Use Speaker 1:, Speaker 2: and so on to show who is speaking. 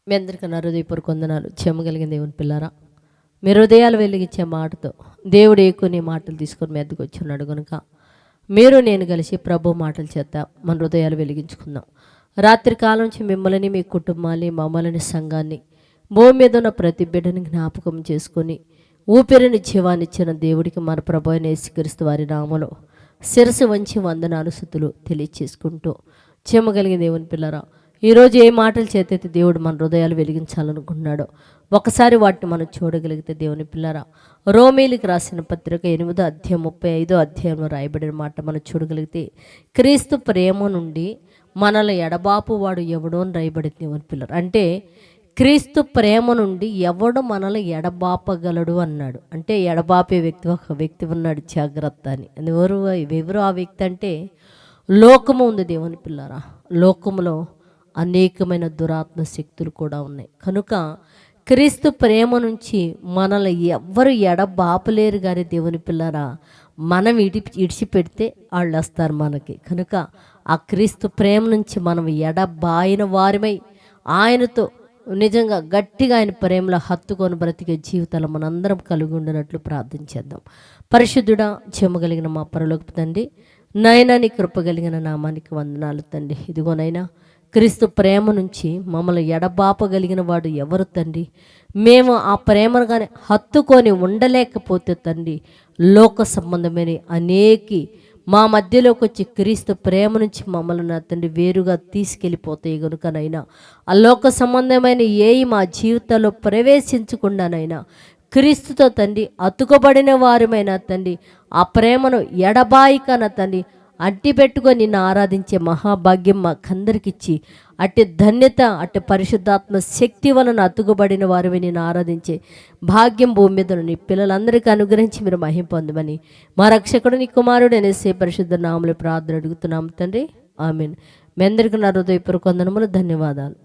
Speaker 1: మీ అందరికీ నా హృదయపూర్వక వందనాలు. చెమ్మగలిగిన దేవుని పిల్లారా, మీ హృదయాలు వెలిగించే మాటతో దేవుడు కొన్ని మాటలు తీసుకొని మీ ఎద్దకు వచ్చి ఉన్నాడు కనుక మీరు నేను కలిసి ప్రభు మాటలు చేత మన హృదయాలు వెలిగించుకుందాం. రాత్రి కాలం నుంచి మిమ్మల్ని, మీ కుటుంబాన్ని, మమ్మల్ని, సంఘాన్ని, భూమి మీద ఉన్న ప్రతి బిడ్డని జ్ఞాపకం చేసుకొని ఊపిరిని జీవాన్నిచ్చిన దేవుడికి మన ప్రభు అయిన యేసుక్రీస్తు వారి నామములో శిరస్సు వంచి వందనాలు స్తుతులు తెలియచేసుకుంటూ, చెమ్మగలిగిన దేవుని పిల్లరా, ఈరోజు ఏ మాటలు చేతైతే దేవుడు మన హృదయాలు వెలిగించాలనుకుంటున్నాడో ఒకసారి వాటిని మనం చూడగలిగితే, దేవుని పిల్లరా, రోమీలకు రాసిన పత్రిక 8వ అధ్యాయం 35వ అధ్యాయంలో రాయబడిన మాట మనం చూడగలిగితే, క్రీస్తు ప్రేమ నుండి మనల్ని ఎడబాపు వాడు ఎవడో అని రాయబడింది. దేవుని పిల్లరా, అంటే క్రీస్తు ప్రేమ నుండి ఎవడు మనల్ని ఎడబాపగలడు అన్నాడు. అంటే ఎడబాపే వ్యక్తి ఒక వ్యక్తి ఉన్నాడు, జాగ్రత్త అని. ఎవరు ఆ వ్యక్తి అంటే లోకము ఉంది. దేవుని పిల్లరా, లోకములో అనేకమైన దురాత్మ శక్తులు కూడా ఉన్నాయి. కనుక క్రీస్తు ప్రేమ నుంచి మనల్ని ఎవ్వరు ఎడబాపలేరు. కానీ దేవుని పిల్లరా, మనం ఇడిచిపెడితే వాళ్ళు వస్తారు మనకి. కనుక ఆ క్రీస్తు ప్రేమ నుంచి మనం ఎడబాయిన వారిమై ఆయనతో నిజంగా గట్టిగా ఆయన ప్రేమలో హత్తుకొని బ్రతికే జీవితాలు మనందరం కలిగి ఉండినట్లు ప్రార్థించేద్దాం. పరిశుద్ధుడా, చెమ్మగలిగిన మా పరలోకపు తండ్రి, నైనా నీ కృపగలిగిన నామానికి వందనాలు తండ్రి. ఇదిగోనైనా క్రీస్తు ప్రేమ నుంచి మమ్మల్ని ఎడబాపగలిగిన వాడు ఎవరు తండ్రి? మేము ఆ ప్రేమను కానీ హత్తుకొని ఉండలేకపోతే తండ్రి, లోక సంబంధమైన అనేకి మా మధ్యలోకి వచ్చి క్రీస్తు ప్రేమ నుంచి మమ్మల్ని నా తండ్రి వేరుగా తీసుకెళ్ళిపోతాయి. కనుకనైనా ఆ లోక సంబంధమైన మా జీవితాల్లో ప్రవేశించకుండానైనా క్రీస్తుతో తండ్రి అతుకబడిన వారమైన తండ్రి ఆ ప్రేమను ఎడబాయిక నా తండ్రి అట్టి పెట్టుకొని నిన్ను ఆరాధించే మహాభాగ్యం మాకందరికిచ్చి, అట్టి ధన్యత, అట్టి పరిశుద్ధాత్మ శక్తి వలన అతుకుబడిన వారిని నేను ఆరాధించే భాగ్యం భూమి మీద నీ పిల్లలందరికీ అనుగ్రహించి మీరు మహిమ పొందమని మా రక్షకుడు నీ కుమారుడు అనేసే పరిశుద్ధ నామములో ప్రార్థన అడుగుతున్నాము తండ్రి, ఆమేన్. మీ అందరికీ నా హృదయపూర్వక వందనములు, ధన్యవాదాలు.